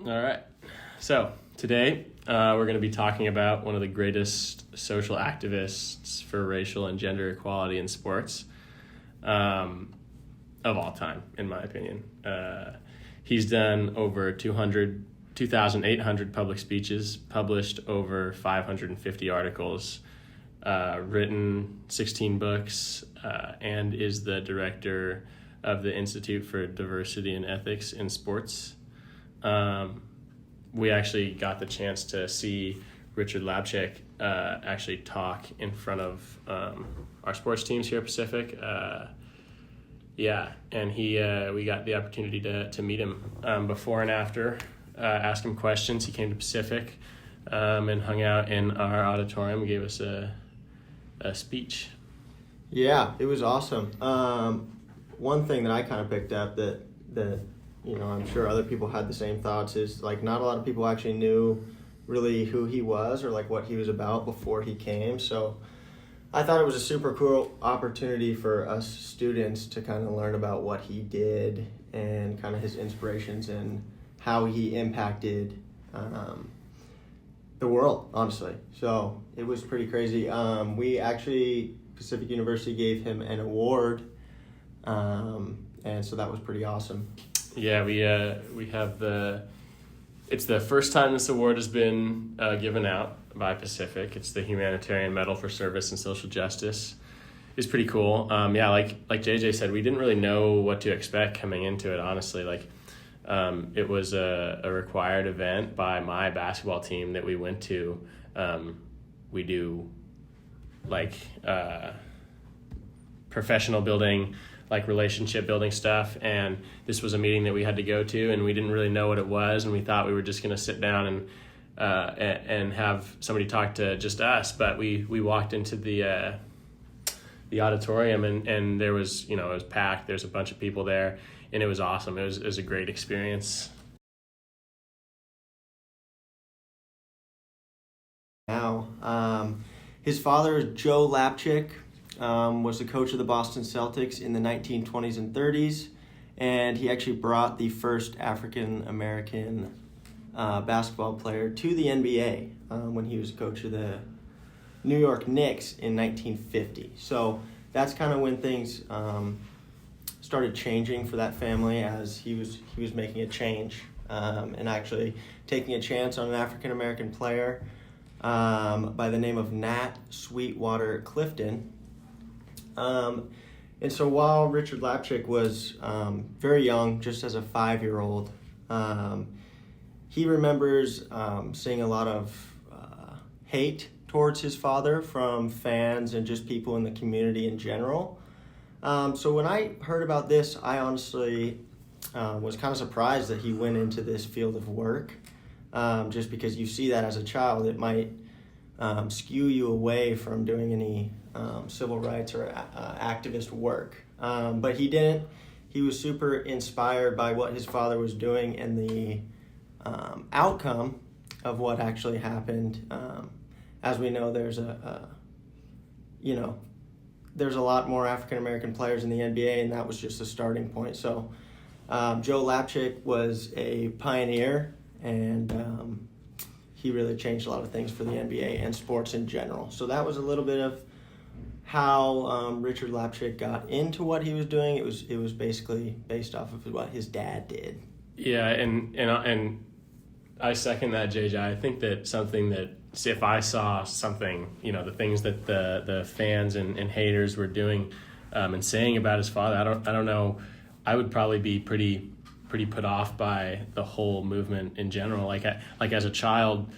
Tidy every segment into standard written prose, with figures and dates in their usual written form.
All right. So today we're going to be talking about one of the greatest social activists for racial and gender equality in sports of all time, in my opinion. He's done over 2,800 public speeches, published over 550 articles, written 16 books, and is the director of the Institute for Diversity and Ethics in Sports. We actually got the chance to see Richard Lapchick actually talk in front of our sports teams here at Pacific. And we got the opportunity to meet him before and after, ask him questions. He came to Pacific and hung out in our auditorium, gave us a speech. Yeah, it was awesome. One thing that I kind of picked up that I'm sure other people had the same thoughts is like not a lot of people actually knew really who he was or like what he was about before he came. So I thought it was a super cool opportunity for us students to kind of learn about what he did and kind of his inspirations and how he impacted the world, honestly. So it was pretty crazy. We actually, Pacific University gave him an award, and so that was pretty awesome. Yeah, we have it's the first time this award has been given out by Pacific. It's the Humanitarian Medal for Service and Social Justice. It's pretty cool. Like JJ said, we didn't really know what to expect coming into it, honestly. It was a required event by my basketball team that we went to. We do professional building, relationship building stuff, and this was a meeting that we had to go to, and we didn't really know what it was, and we thought we were just going to sit down and have somebody talk to just us, but we walked into the auditorium, and there was, it was packed. There's a bunch of people there, and it was awesome. It was a great experience. Now, his father is Joe Lapchick. Was the coach of the Boston Celtics in the 1920s and 30s, and he actually brought the first African-American basketball player to the NBA when he was coach of the New York Knicks in 1950. So that's kind of when things started changing for that family, as he was making a change and actually taking a chance on an African-American player by the name of Nat Sweetwater Clifton. And so while Richard Lapchick was very young, just as a 5-year-old, he remembers seeing a lot of hate towards his father from fans and just people in the community in general. So when I heard about this, I honestly was kind of surprised that he went into this field of work, just because you see that as a child, it might skew you away from doing any civil rights or activist work. But he didn't. He was super inspired by what his father was doing and the outcome of what actually happened. As we know, there's there's a lot more African-American players in the NBA, and that was just a starting point. So Joe Lapchick was a pioneer, and he really changed a lot of things for the NBA and sports in general. So that was a little bit of how Richard Lapchick got into what he was doing. It was basically based off of what his dad did. Yeah, and I second that, JJ. I think that something that if I saw something, the things that the fans and haters were doing and saying about his father, I don't know, I would probably be pretty put off by the whole movement in general. Like as a child,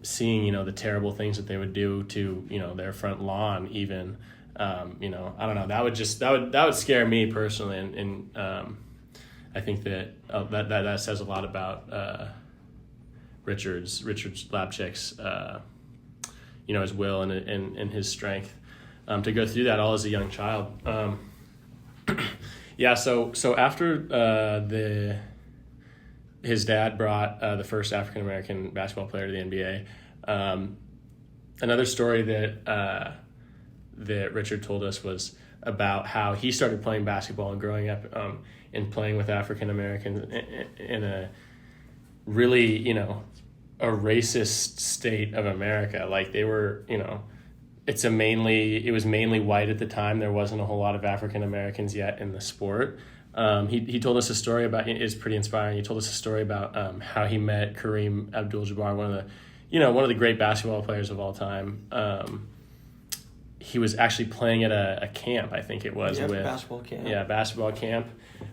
seeing the terrible things that they would do to their front lawn, even I don't know, that would scare me personally, and I think that says a lot about Richard Lapchick's his will and his strength to go through that all as a young child. Yeah, so after his dad brought the first African-American basketball player to the NBA, another story that Richard told us was about how he started playing basketball and growing up and playing with African-Americans really, a racist state of America. Like they were, it was mainly white at the time. There wasn't a whole lot of African Americans yet in the sport. He told us a story about, it's pretty inspiring. He told us a story about how he met Kareem Abdul-Jabbar, one of the great basketball players of all time. He was actually playing at a camp, I think it was. Basketball camp. Yeah, basketball camp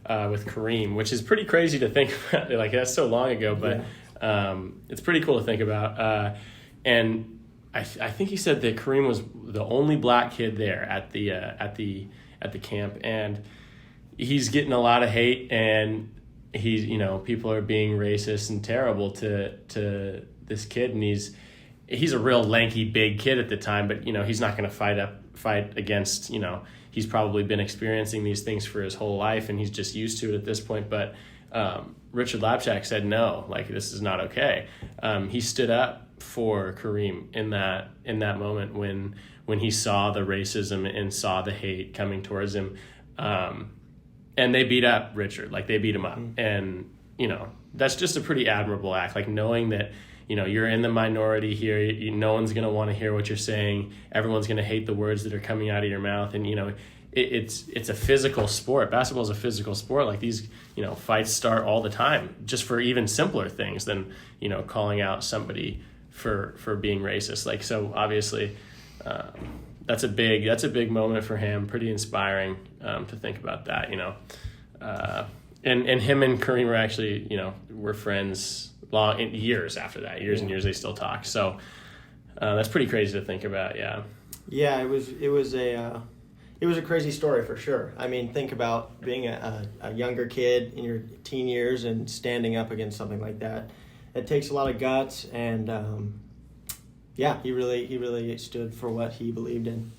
with Kareem, which is pretty crazy to think about. Like, that's so long ago, but it's pretty cool to think about. And I think he said that Kareem was the only black kid there at the camp, and he's getting a lot of hate, and he's, people are being racist and terrible to this kid, and he's a real lanky big kid at the time, but he's not going to fight against, he's probably been experiencing these things for his whole life, and he's just used to it at this point. But Richard Lapchick said no, like, this is not okay. He stood up for Kareem in that moment when he saw the racism and saw the hate coming towards him, and they beat up Richard, like they beat him up. And that's just a pretty admirable act, like knowing that you're in the minority here. No one's going to want to hear what you're saying. Everyone's going to hate the words that are coming out of your mouth. And, it's a physical sport. Basketball is a physical sport. Like these, fights start all the time, just for even simpler things than, calling out somebody for being racist. Like, so obviously that's a big moment for him. Pretty inspiring to think about that, and him and Kareem were actually, were friends years after that, and years they still talk. So that's pretty crazy to think about. Yeah, it was a crazy story for sure. I mean, think about being a younger kid in your teen years and standing up against something like that. It takes a lot of guts, and he really stood for what he believed in.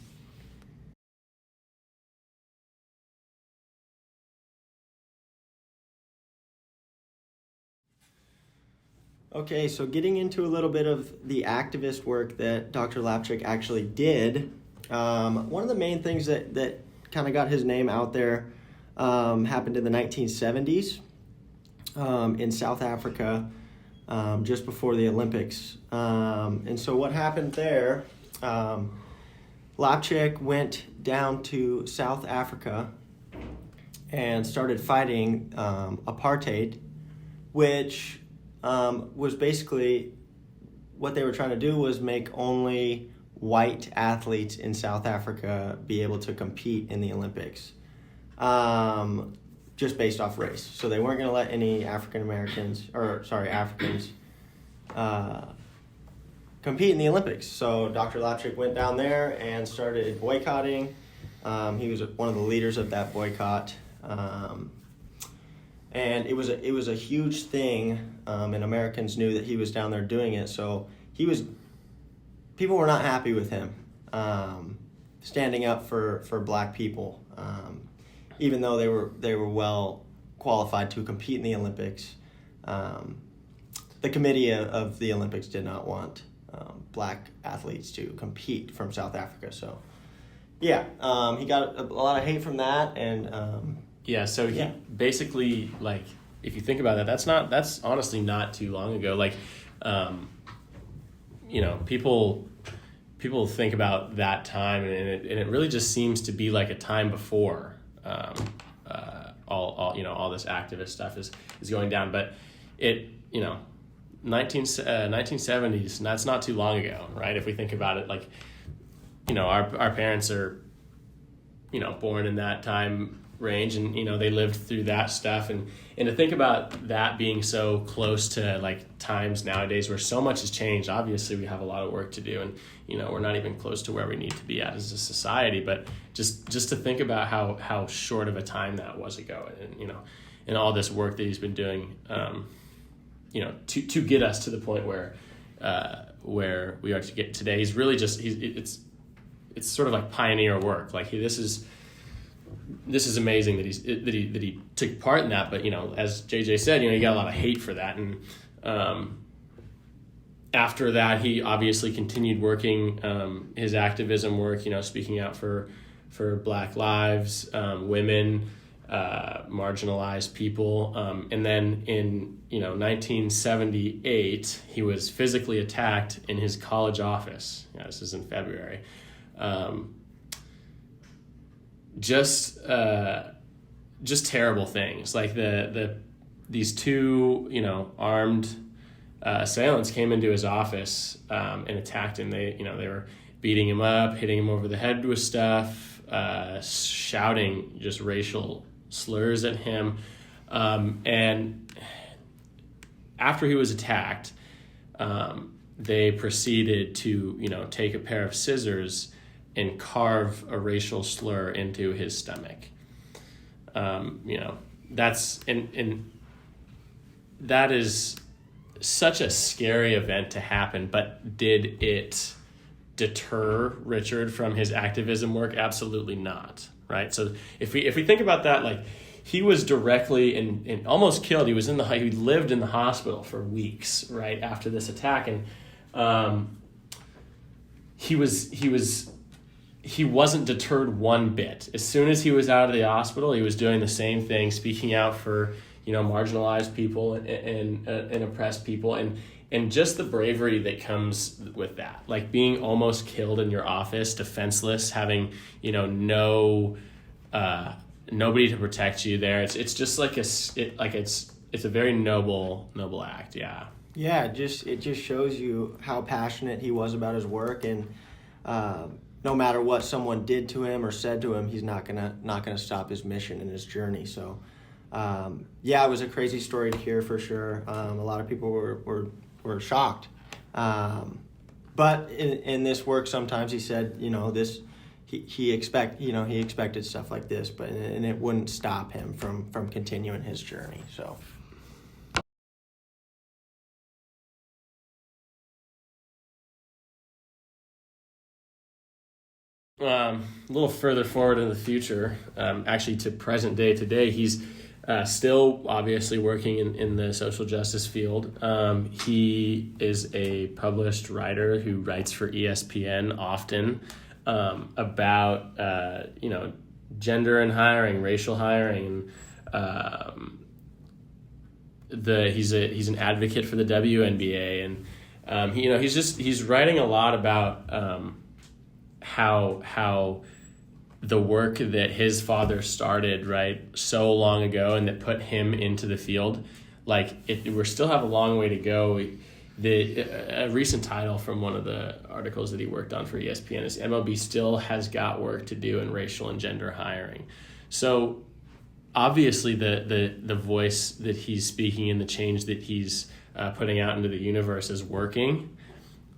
Okay, so getting into a little bit of the activist work that Dr. Lapchick actually did, one of the main things that kind of got his name out there happened in the 1970s in South Africa, just before the Olympics. And so what happened there, Lapchick went down to South Africa and started fighting apartheid, which was basically what they were trying to do was make only white athletes in South Africa be able to compete in the Olympics, just based off race. So they weren't going to let any Africans compete in the Olympics. So Dr. Lapchick went down there and started boycotting. He was one of the leaders of that boycott. And it was a huge thing, and Americans knew that he was down there doing it. So people were not happy with him standing up for black people, even though they were well qualified to compete in the Olympics. The committee of the Olympics did not want black athletes to compete from South Africa. So he got a lot of hate from that, and he basically, like, if you think about that, that's honestly not too long ago. Like, people think about that time, and it really just seems to be like a time before all this activist stuff is going down. But it 1970s, and that's not too long ago, right? If we think about it, like, our parents are born in that time range, and they lived through that stuff, and to think about that being so close to like times nowadays where so much has changed. Obviously we have a lot of work to do, and we're not even close to where we need to be at as a society, but just to think about how short of a time that was ago, and and all this work that he's been doing to get us to the point where we are to get today. He's really it's sort of like pioneer work. Like, this is amazing that he took part in that. But as JJ said, he got a lot of hate for that, and after that he obviously continued working his activism work, speaking out for Black lives, women, marginalized people. And then in 1978, he was physically attacked in his college office. Yeah, this is in February. Just terrible things. Like these two armed assailants came into his office and attacked him. They were beating him up, hitting him over the head with stuff, shouting just racial slurs at him. And after he was attacked, they proceeded to take a pair of scissors and carve a racial slur into his stomach. That's and that is such a scary event to happen, but did it deter Richard from his activism work? Absolutely not. Right. So if we think about that, like, he was directly and almost killed. He lived in the hospital for weeks right after this attack, and he wasn't deterred one bit. As soon as he was out of the hospital, he was doing the same thing, speaking out for marginalized people and oppressed people, and just the bravery that comes with that, like being almost killed in your office, defenseless, having nobody to protect you there. It's just like it's a very noble act. Yeah. Yeah, it just shows you how passionate he was about his work, and no matter what someone did to him or said to him, he's not gonna stop his mission and his journey. So, it was a crazy story to hear for sure. A lot of people were shocked, but in this work, sometimes he said, he expected stuff like this, but it wouldn't stop him from continuing his journey. So. A little further forward in the future, actually to present day today, he's still obviously working in the social justice field. He is a published writer who writes for ESPN often about gender and hiring, racial hiring. He's an advocate for the WNBA, and he's writing a lot about how the work that his father started so long ago and that put him into the field, we still have a long way to go. A recent title from one of the articles that he worked on for ESPN is MLB still has got work to do in racial and gender hiring. So obviously the voice that he's speaking and the change that he's putting out into the universe is working.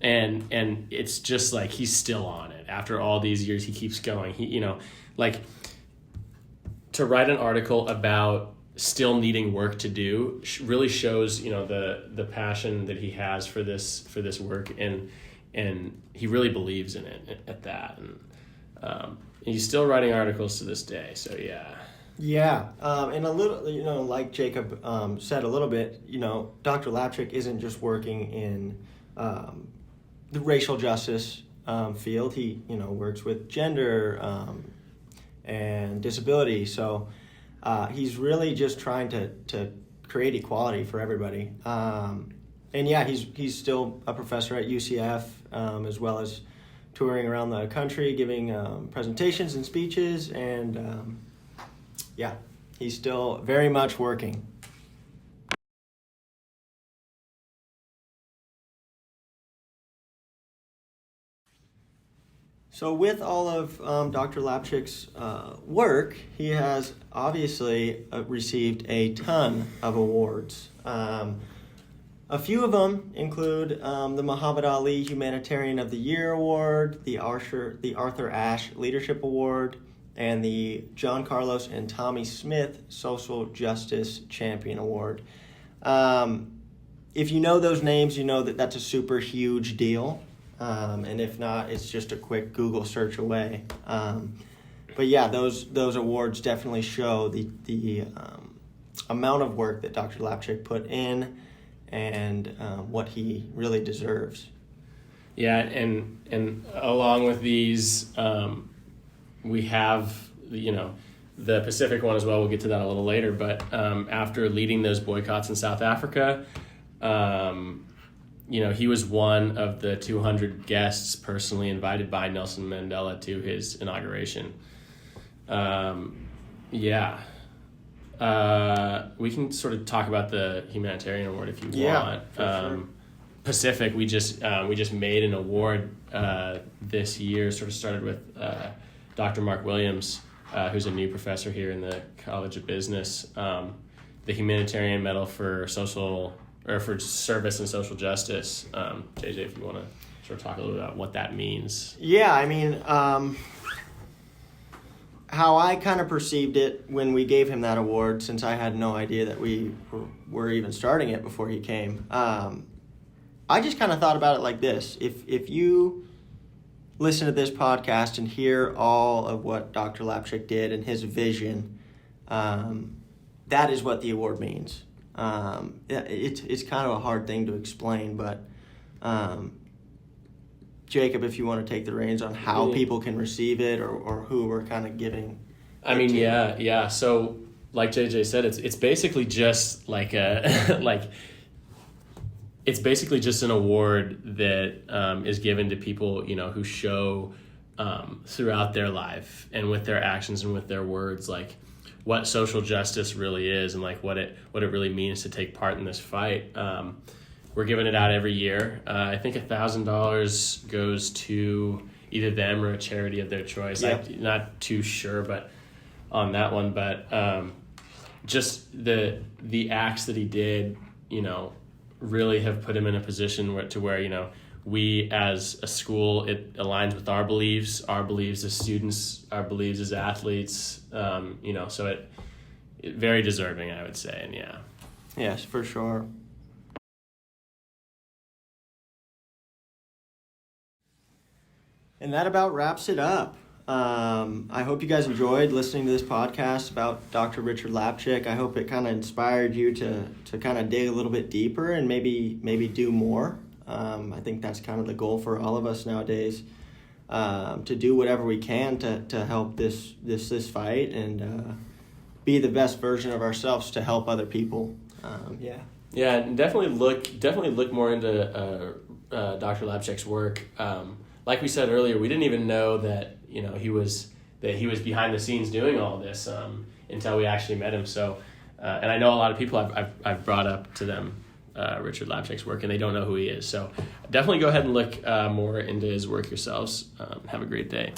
And it's just like he's still on it. After all these years, he keeps going. To write an article about still needing work to do really shows the passion that he has for this work, and he really believes in it at that. And he's still writing articles to this day. So yeah. Yeah, and a little, like Jacob said a little bit, Dr. Lapchick isn't just working in the racial justice field. He works with gender and disability. So he's really just trying to create equality for everybody. And yeah, he's still a professor at UCF, as well as touring around the country, giving presentations and speeches, and he's still very much working. So with all of Dr. Lapchick's work, he has obviously received a ton of awards. A few of them include the Muhammad Ali Humanitarian of the Year Award, the Arthur Ashe Leadership Award, and the John Carlos and Tommy Smith Social Justice Champion Award. If you know those names, you know that that's a super huge deal. And if not, it's just a quick Google search away. But yeah, those awards definitely show the amount of work that Dr. Lapchick put in and what he really deserves. Yeah, and along with these, we have the Pacific one as well. We'll get to that a little later. But after leading those boycotts in South Africa, he was one of the 200 guests personally invited by Nelson Mandela to his inauguration. We can sort of talk about the humanitarian award if you want. Sure. Pacific, we just made an award this year. Sort of started with Dr. Mark Williams, who's a new professor here in the College of Business. The humanitarian medal for for service and social justice. JJ, if you want to sort of talk a little about what that means. Yeah, I mean, how I kind of perceived it when we gave him that award, since I had no idea that we were even starting it before he came. I just kind of thought about it like this. If you listen to this podcast and hear all of what Dr. Lapchick did and his vision, that is what the award means. It's kind of a hard thing to explain, but Jacob, if you want to take the reins on how people can receive it or who we're kind of giving. I mean, yeah. So like JJ said, it's basically just like it's basically just an award that is given to people, who show throughout their life and with their actions and with their words, like what social justice really is and like what it really means to take part in this fight. We're giving it out every year. I think $1,000 goes to either them or a charity of their choice. Yep. I'm not too sure, but on that one, but just the acts that he did, really have put him in a position where we as a school, it aligns with our beliefs as students, our beliefs as athletes, so it very deserving, I would say. And yeah. Yes, for sure. And that about wraps it up. I hope you guys enjoyed listening to this podcast about Dr. Richard Lapchick. I hope it kind of inspired you to kind of dig a little bit deeper and maybe do more. I think that's kind of the goal for all of us nowadays, to do whatever we can to help this fight and be the best version of ourselves to help other people. Yeah, and definitely look more into Dr. Lapchick's work. Like we said earlier, we didn't even know that he was behind the scenes doing all this until we actually met him. So, and I know a lot of people I've brought up to them Richard Lapchick's work, and they don't know who he is. So, definitely go ahead and look more into his work yourselves. Have a great day.